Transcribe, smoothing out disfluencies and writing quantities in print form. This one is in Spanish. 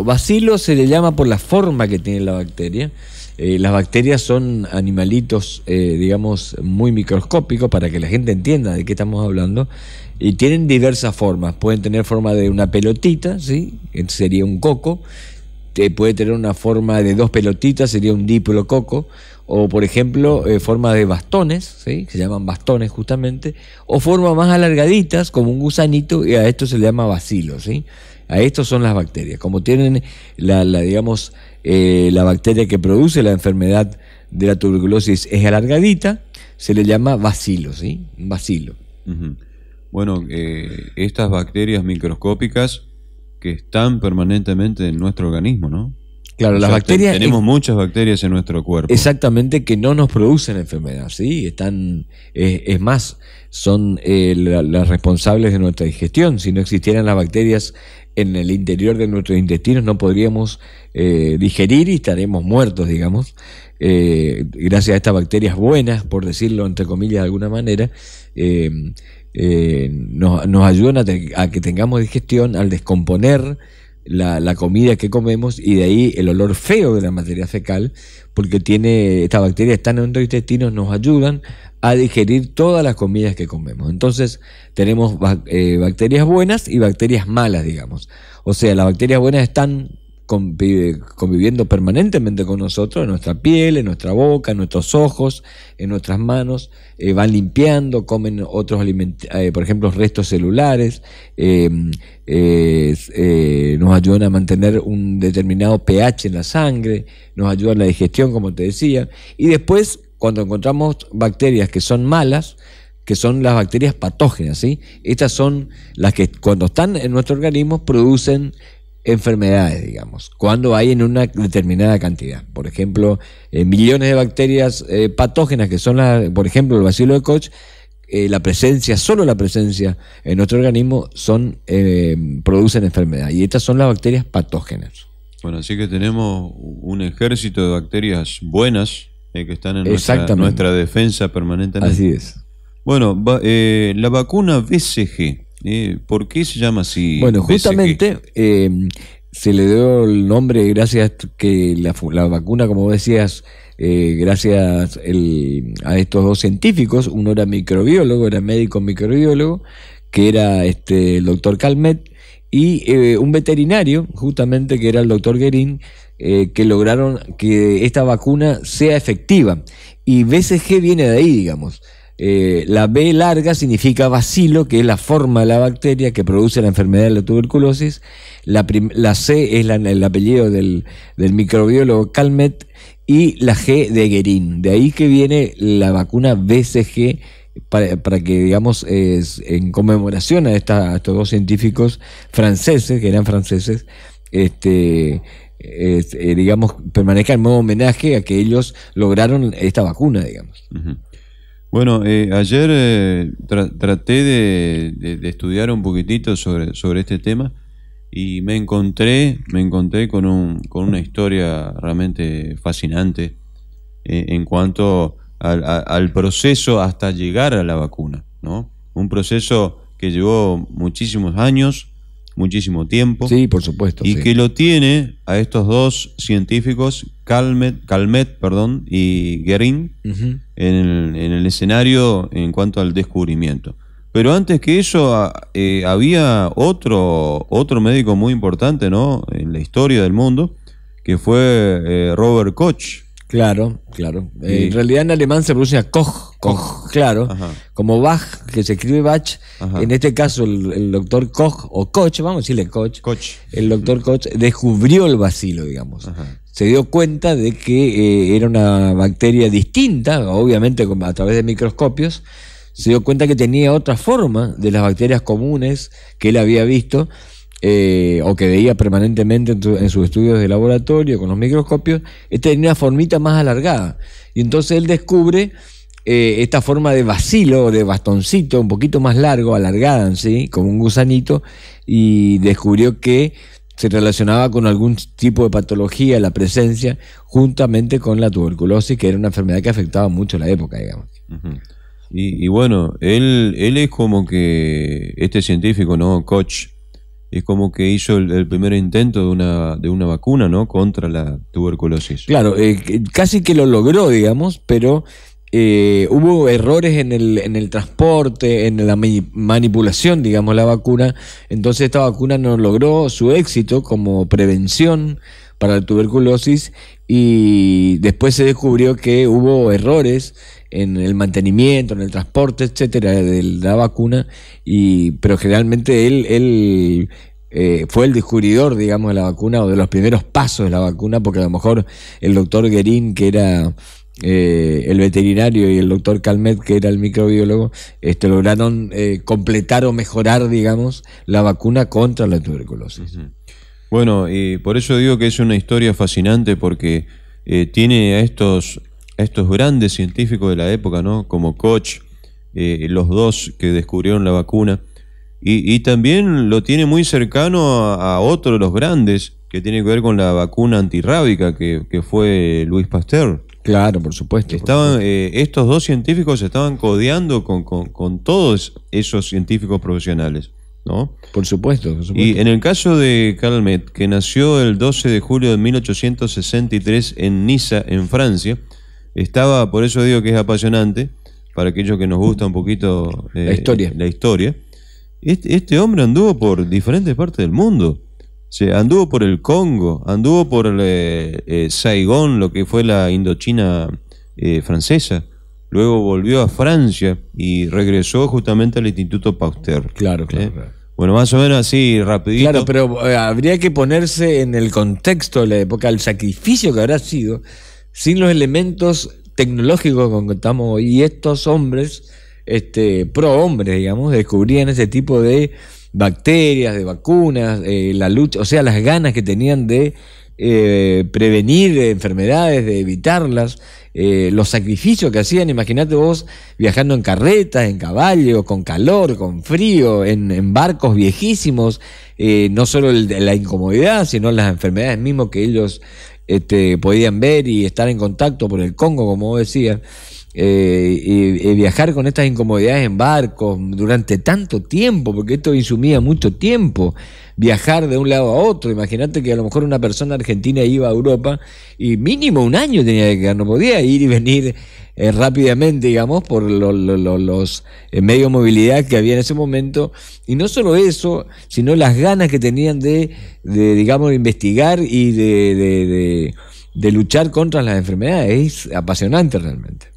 Bacilo se le llama por la forma que tiene la bacteria. Las bacterias son animalitos, digamos, muy microscópicos, para que la gente entienda de qué estamos hablando, y tienen diversas formas. Pueden tener forma de una pelotita, ¿sí? Sería un coco. Puede tener una forma de dos pelotitas, sería un diplococco. O, por ejemplo, forma de bastones, ¿sí? Se llaman bastones justamente. O formas más alargaditas, como un gusanito, y a esto se le llama bacilo, ¿sí? A estos son las bacterias. Como tienen digamos, la bacteria que produce la enfermedad de la tuberculosis es alargadita, se le llama bacilo, ¿sí? Un bacilo. Bueno, estas bacterias microscópicas que están permanentemente en nuestro organismo, ¿no? Claro, las bacterias... Tenemos muchas bacterias en nuestro cuerpo. Exactamente, que no nos producen enfermedad, ¿sí? Es más, son las responsables de nuestra digestión. Si no existieran las bacterias en el interior de nuestros intestinos, no podríamos digerir y estaremos muertos, digamos. Gracias a estas bacterias buenas, por decirlo entre comillas de alguna manera, nos ayudan a que tengamos digestión al descomponer la comida que comemos, y de ahí el olor feo de la materia fecal, porque estas bacterias están en nuestros intestinos, nos ayudan a digerir todas las comidas que comemos. Entonces tenemos bacterias buenas y bacterias malas, digamos. O sea, las bacterias buenas están conviviendo permanentemente con nosotros, en nuestra piel, en nuestra boca, en nuestros ojos, en nuestras manos, van limpiando, comen otros alimentos, por ejemplo, restos celulares, nos ayudan a mantener un determinado pH en la sangre, nos ayudan en la digestión, como te decía, y después, cuando encontramos bacterias que son malas, que son las bacterias patógenas, ¿sí? Estas son las que, cuando están en nuestro organismo, producen enfermedades, digamos, cuando hay en una determinada cantidad. Por ejemplo, millones de bacterias patógenas, que son, por ejemplo, el bacilo de Koch, solo la presencia en nuestro organismo producen enfermedad, y estas son las bacterias patógenas. Bueno, así que tenemos un ejército de bacterias buenas que están en nuestra defensa permanentemente. Así es. Bueno, la vacuna BCG, ¿por qué se llama así? Bueno, BCG? justamente se le dio el nombre gracias a que la vacuna, como decías, gracias a estos dos científicos. Uno era microbiólogo, era médico microbiólogo, que era el doctor Calmet, y un veterinario, justamente, que era el doctor Guerin, que lograron que esta vacuna sea efectiva. Y BCG viene de ahí, digamos. La B larga significa bacilo, que es la forma de la bacteria que produce la enfermedad de la tuberculosis. La C es el apellido del microbiólogo Calmet, y la G de Guerin. De ahí que viene la vacuna BCG, para que, digamos, en conmemoración a estos dos científicos franceses, que eran franceses, digamos, permanezca en modo homenaje a que ellos lograron esta vacuna, digamos. Bueno, ayer traté de estudiar un poquitito sobre este tema, y me encontré con una historia realmente fascinante en cuanto al proceso hasta llegar a la vacuna, ¿no? Un proceso que llevó muchísimos años, muchísimo tiempo. Sí, por supuesto. Y que lo tiene a estos dos científicos, Calmet, y Guerin, en el escenario en cuanto al descubrimiento. Pero antes que eso, había otro médico muy importante, ¿no?, en la historia del mundo, que fue Robert Koch. Claro. En realidad en alemán se pronuncia Koch, claro. Ajá. Como Bach, que se escribe Bach. Ajá. En este caso el doctor Koch, o Koch, vamos a decirle Koch. El doctor Koch descubrió el bacilo, digamos. Ajá. Se dio cuenta de que era una bacteria distinta, obviamente a través de microscopios. Se dio cuenta que tenía otra forma de las bacterias comunes que él había visto, o que veía permanentemente en sus estudios de laboratorio con los microscopios. Tenía una formita más alargada, y entonces él descubre esta forma de bacilo, o de bastoncito, un poquito más largo, alargada, ¿sí?, como un gusanito, y descubrió que se relacionaba con algún tipo de patología, la presencia, juntamente con la tuberculosis, que era una enfermedad que afectaba mucho en la época, digamos. Y bueno, él es como que este científico, ¿no?, Koch, es como que hizo el primer intento de una vacuna, ¿no?, contra la tuberculosis. Claro, casi que lo logró, digamos, pero hubo errores en el transporte, en la manipulación, digamos, la vacuna. Entonces esta vacuna no logró su éxito como prevención para la tuberculosis, y después se descubrió que hubo errores en el mantenimiento, en el transporte, etcétera, de la vacuna, pero generalmente él fue el descubridor, digamos, de la vacuna, o de los primeros pasos de la vacuna, porque a lo mejor el doctor Guerin, que era el veterinario, y el doctor Calmet, que era el microbiólogo, lograron completar o mejorar, digamos, la vacuna contra la tuberculosis. Bueno, y por eso digo que es una historia fascinante, porque tiene a estos grandes científicos de la época, ¿no?, como Koch, los dos que descubrieron la vacuna, y también lo tiene muy cercano a otro de los grandes, que tiene que ver con la vacuna antirrábica, que fue Louis Pasteur. Claro, por supuesto. Estos dos científicos estaban codeando con todos esos científicos profesionales, ¿no? Por supuesto. Y en el caso de Calmet, que nació el 12 de julio de 1863 en Niza, en Francia, por eso digo que es apasionante, para aquellos que nos gusta un poquito la historia. Este hombre anduvo por diferentes partes del mundo. Anduvo por el Congo, anduvo por Saigón, lo que fue la Indochina francesa. Luego volvió a Francia y regresó justamente al Instituto Pasteur. Claro. Bueno, más o menos así, rapidito. Claro, pero habría que ponerse en el contexto de la época, el sacrificio que habrá sido sin los elementos tecnológicos con que estamos hoy. Y estos hombres, hombres, digamos, descubrían ese tipo de bacterias, de vacunas, la lucha, o sea, las ganas que tenían de prevenir enfermedades, de evitarlas, los sacrificios que hacían. Imagínate vos viajando en carretas, en caballo, con calor, con frío, en barcos viejísimos, no solo la incomodidad, sino las enfermedades mismas que ellos podían ver y estar en contacto por el Congo, como vos decías. Y viajar con estas incomodidades en barcos durante tanto tiempo, porque esto insumía mucho tiempo, viajar de un lado a otro. Imagínate que a lo mejor una persona argentina iba a Europa y mínimo un año tenía que quedar, no podía ir y venir rápidamente, digamos, por los medios de movilidad que había en ese momento. Y no solo eso, sino las ganas que tenían de digamos, investigar y de luchar contra las enfermedades. Es apasionante realmente.